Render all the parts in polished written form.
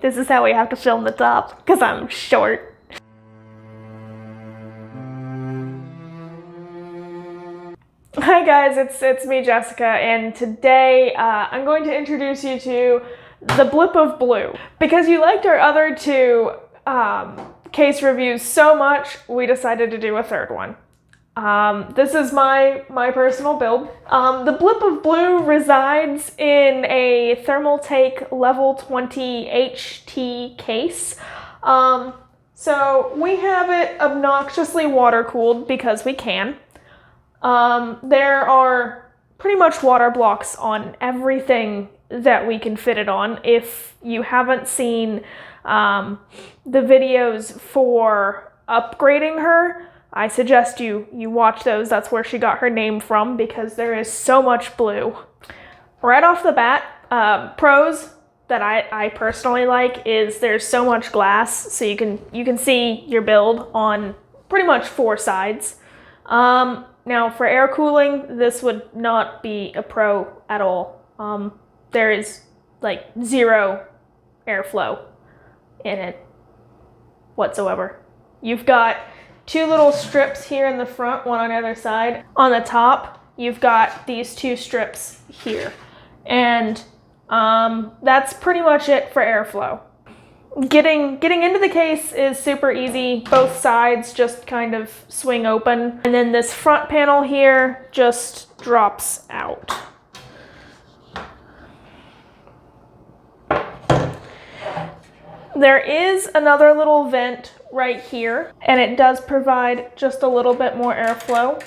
This is how we have to film the top, because I'm short. Hi guys, it's me, Jessica, and today I'm going to introduce you to the blip of blue. Because you liked our other two case reviews so much, we decided to do a third one. This is my personal build. The blip of blue resides in a Thermaltake Level 20 HT case. So we have it obnoxiously water cooled because we can. There are pretty much water blocks on everything that we can fit it on. If you haven't seen the videos for upgrading her, I suggest you watch those. That's where she got her name from, because there is so much blue. Right off the bat, pros that I personally like is there's so much glass, so you can see your build on pretty much four sides. Now for air cooling, this would not be a pro at all. There is like zero airflow in it whatsoever. You've got two little strips here in the front, one on either side. On the top, you've got these two strips here. And that's pretty much it for airflow. Getting into the case is super easy. Both sides just kind of swing open. And then this front panel here just drops out. There is another little vent right here, and it does provide just a little bit more airflow.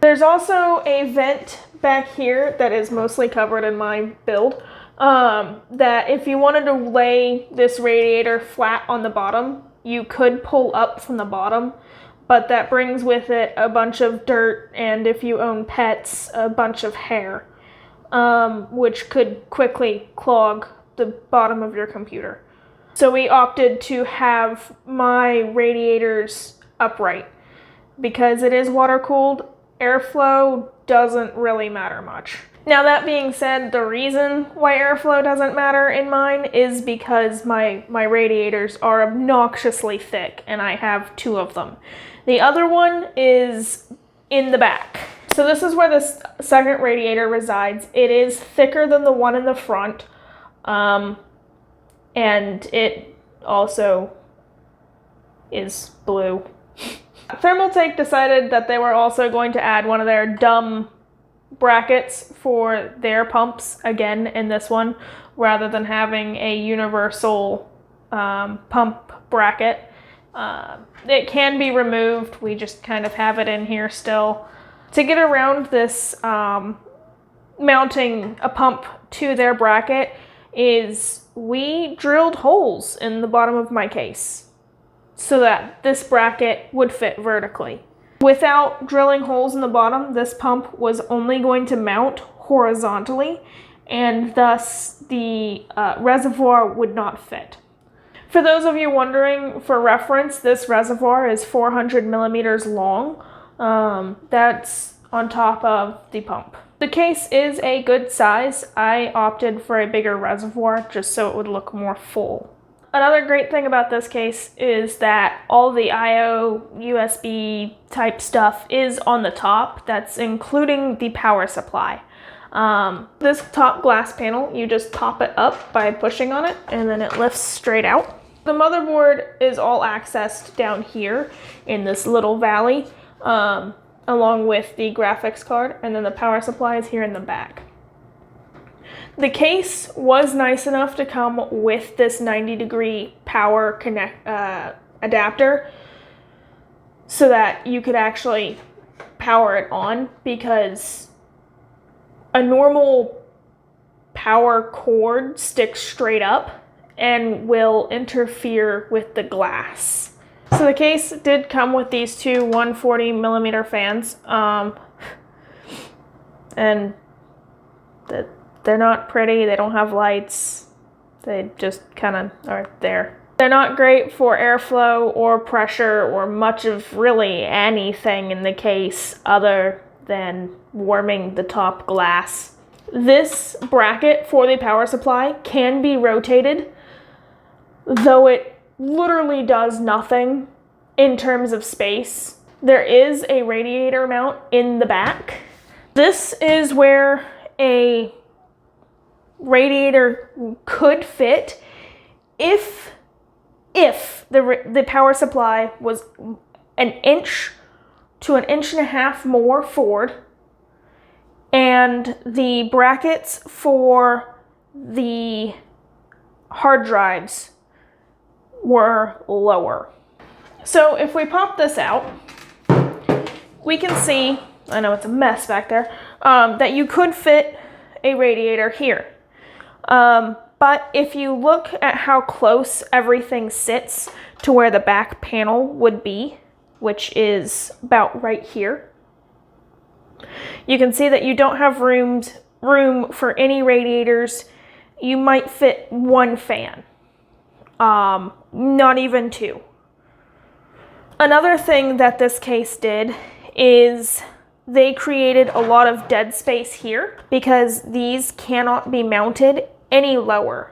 There's also a vent back here that is mostly covered in my build. That if you wanted to lay this radiator flat on the bottom, you could pull up from the bottom, but that brings with it a bunch of dirt, and if you own pets, a bunch of hair, which could quickly clog the bottom of your computer. So we opted to have my radiators upright. Because it is water cooled, airflow doesn't really matter much. Now that being said, the reason why airflow doesn't matter in mine is because my radiators are obnoxiously thick, and I have two of them. The other one is in the back. So this is where this second radiator resides. It is thicker than the one in the front, and it also is blue. Thermaltake decided that they were also going to add one of their dumb brackets for their pumps again in this one, rather than having a universal pump bracket. It can be removed. We just kind of have it in here still. To get around this mounting a pump to their bracket is we drilled holes in the bottom of my case so that this bracket would fit vertically. Without drilling holes in the bottom, this pump was only going to mount horizontally, and thus the reservoir would not fit. For those of you wondering, for reference, this reservoir is 400 millimeters long. That's on top of the pump. The case is a good size. I opted for a bigger reservoir just so it would look more full. Another great thing about this case is that all the I/O, USB type stuff is on the top. That's including the power supply. This top glass panel, you just pop it up by pushing on it, and then it lifts straight out. The motherboard is all accessed down here in this little valley, along with the graphics card, and then the power supply is here in the back. The case was nice enough to come with this 90-degree power adapter so that you could actually power it on, because a normal power cord sticks straight up and will interfere with the glass. So the case did come with these two 140 millimeter fans, and they're not pretty, they don't have lights, they just kind of are there. They're not great for airflow or pressure or much of really anything in the case other than warming the top glass. This bracket for the power supply can be rotated, though it literally does nothing in terms of space. There is a radiator mount in the back. This is where a radiator could fit if the power supply was an inch to an inch and a half more forward, and the brackets for the hard drives were lower. So if we pop this out, we can see, I know it's a mess back there, that you could fit a radiator here. But if you look at how close everything sits to where the back panel would be, which is about right here, you can see that you don't have room for any radiators. You might fit one fan, not even two. Another thing that this case did is they created a lot of dead space here because these cannot be mounted any lower.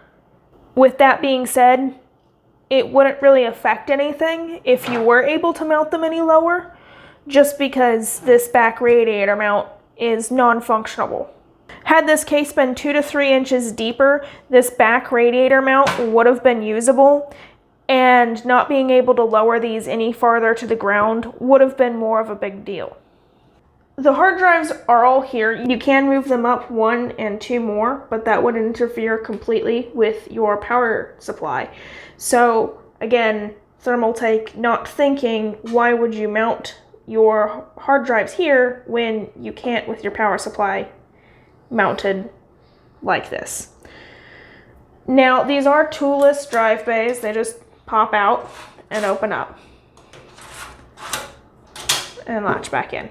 With that being said, it wouldn't really affect anything if you were able to mount them any lower, just because this back radiator mount is non-functionable. Had this case been 2 to 3 inches deeper, this back radiator mount would have been usable, and not being able to lower these any farther to the ground would have been more of a big deal. The hard drives are all here. You can move them up 1 and 2 more, but that would interfere completely with your power supply. So again, Thermaltake not thinking, why would you mount your hard drives here when you can't with your power supply mounted like this. Now, these are toolless drive bays. They just pop out and open up and latch back in.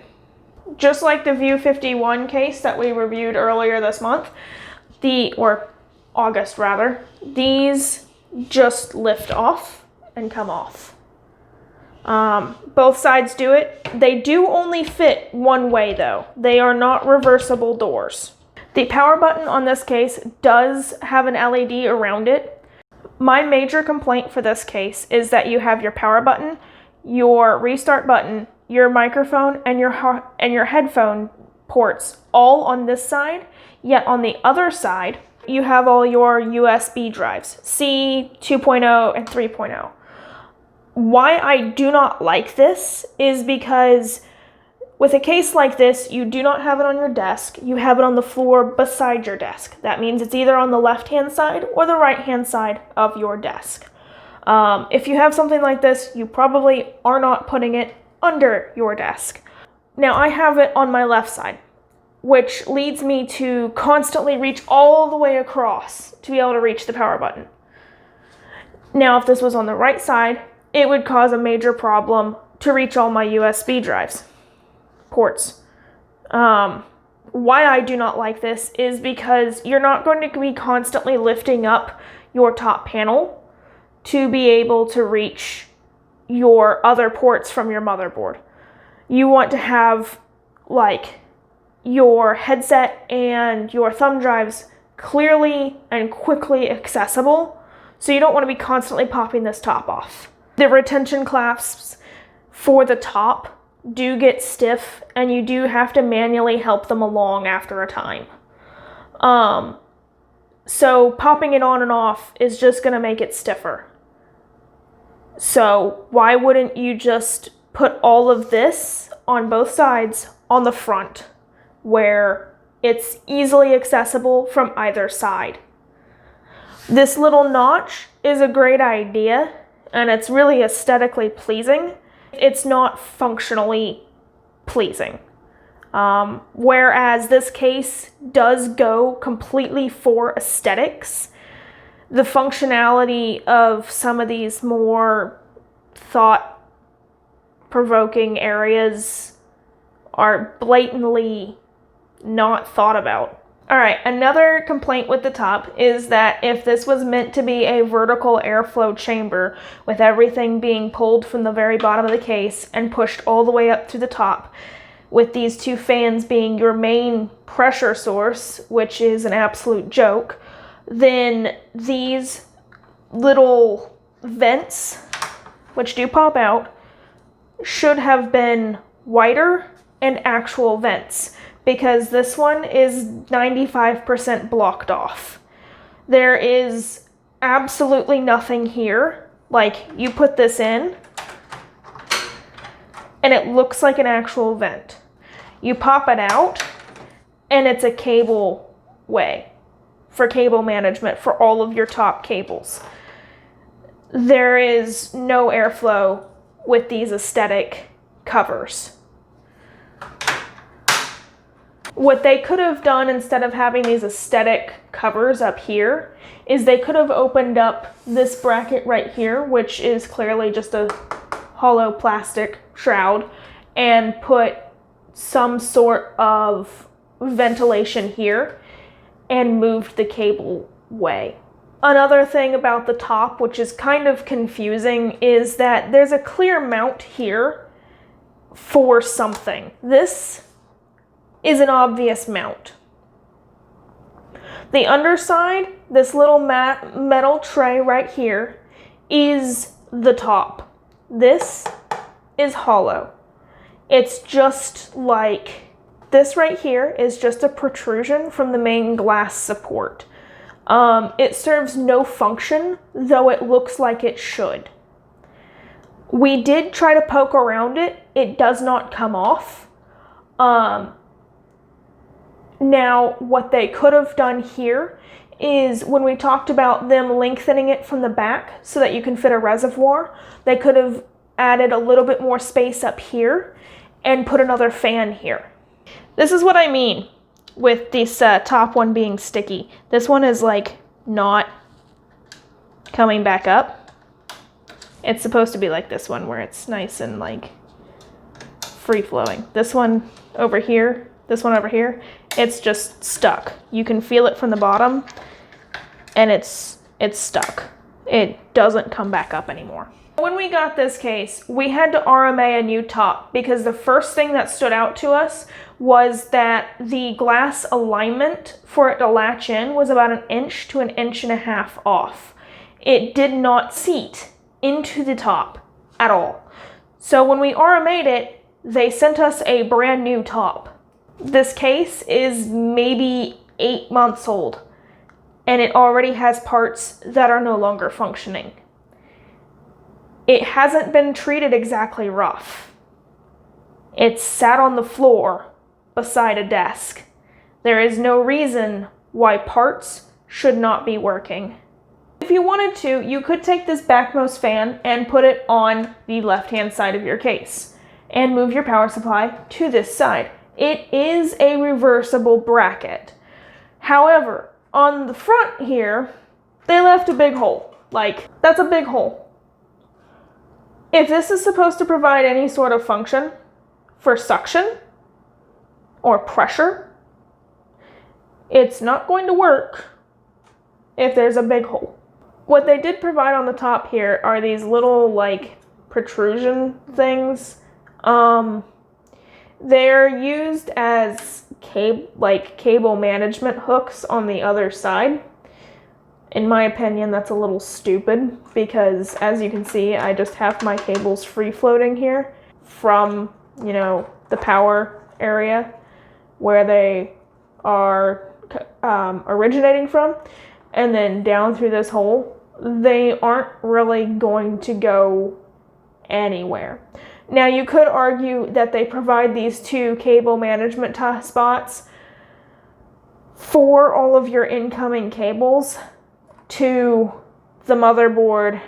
Just like the View 51 case that we reviewed earlier this month, or August rather, these just lift off and come off. Both sides do it. They do only fit one way though. They are not reversible doors. The power button on this case does have an LED around it. My major complaint for this case is that you have your power button, your restart button, your microphone, and your headphone ports all on this side, yet on the other side, you have all your USB drives, C, 2.0, and 3.0. Why I do not like this is because with a case like this, you do not have it on your desk, you have it on the floor beside your desk. That means it's either on the left-hand side or the right-hand side of your desk. If you have something like this, you probably are not putting it under your desk. Now, I have it on my left side, which leads me to constantly reach all the way across to be able to reach the power button. Now, if this was on the right side, it would cause a major problem to reach all my USB drives, ports. Why I do not like this is because you're not going to be constantly lifting up your top panel to be able to reach your other ports from your motherboard. You want to have like your headset and your thumb drives clearly and quickly accessible, so you don't want to be constantly popping this top off. The retention clasps for the top do get stiff, and you do have to manually help them along after a time. So popping it on and off is just going to make it stiffer. So why wouldn't you just put all of this on both sides on the front where it's easily accessible from either side? This little notch is a great idea, and it's really aesthetically pleasing. It's not functionally pleasing. Whereas this case does go completely for aesthetics, the functionality of some of these more thought-provoking areas are blatantly not thought about. All right, another complaint with the top is that if this was meant to be a vertical airflow chamber with everything being pulled from the very bottom of the case and pushed all the way up to the top, with these two fans being your main pressure source, which is an absolute joke, then these little vents, which do pop out, should have been wider and actual vents, because this one is 95% blocked off. There is absolutely nothing here. Like, you put this in and it looks like an actual vent. You pop it out and it's a cable way for cable management for all of your top cables. There is no airflow with these aesthetic covers. What they could have done instead of having these aesthetic covers up here is they could have opened up this bracket right here, which is clearly just a hollow plastic shroud, and put some sort of ventilation here and moved the cable way. Another thing about the top, which is kind of confusing, is that there's a clear mount here for something. This is an obvious mount. The underside, this little metal tray right here, is the top. This is hollow. It's just like this right here is just a protrusion from the main glass support. It serves no function, though it looks like it should. We did try to poke around it. It does not come off. Now, what they could have done here is when we talked about them lengthening it from the back so that you can fit a reservoir, they could have added a little bit more space up here and put another fan here. This is what I mean with this top one being sticky. This one is like not coming back up. It's supposed to be like this one where it's nice and like free flowing. This one over here, this one over here, it's just stuck. You can feel it from the bottom and it's stuck. It doesn't come back up anymore. When we got this case, we had to RMA a new top because the first thing that stood out to us was that the glass alignment for it to latch in was about 1 inch to 1.5 inches off. It did not seat into the top at all. So when we RMA'd it, they sent us a brand new top. This case is maybe 8 months old and it already has parts that are no longer functioning. It hasn't been treated exactly rough. It's sat on the floor beside a desk. There is no reason why parts should not be working. If you wanted to, you could take this backmost fan and put it on the left-hand side of your case and move your power supply to this side. It is a reversible bracket. However, on the front here, they left a big hole. Like, that's a big hole. If this is supposed to provide any sort of function for suction or pressure, it's not going to work if there's a big hole. What they did provide on the top here are these little like protrusion things. They're used as cable management hooks on the other side. In my opinion, that's a little stupid because, as you can see, I just have my cables free floating here from, you know, the power area where they are originating from, and then down through this hole. They aren't really going to go anywhere. Now, you could argue that they provide these two cable management spots for all of your incoming cables to the motherboard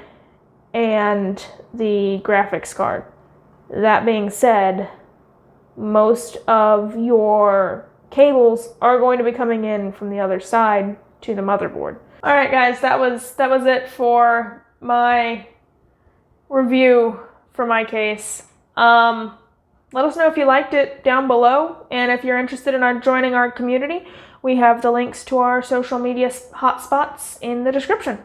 and the graphics card. That being said, most of your cables are going to be coming in from the other side to the motherboard. All right, guys, that was it for my review for my case. Let us know if you liked it down below, and if you're interested in joining our community, we have the links to our social media hotspots in the description.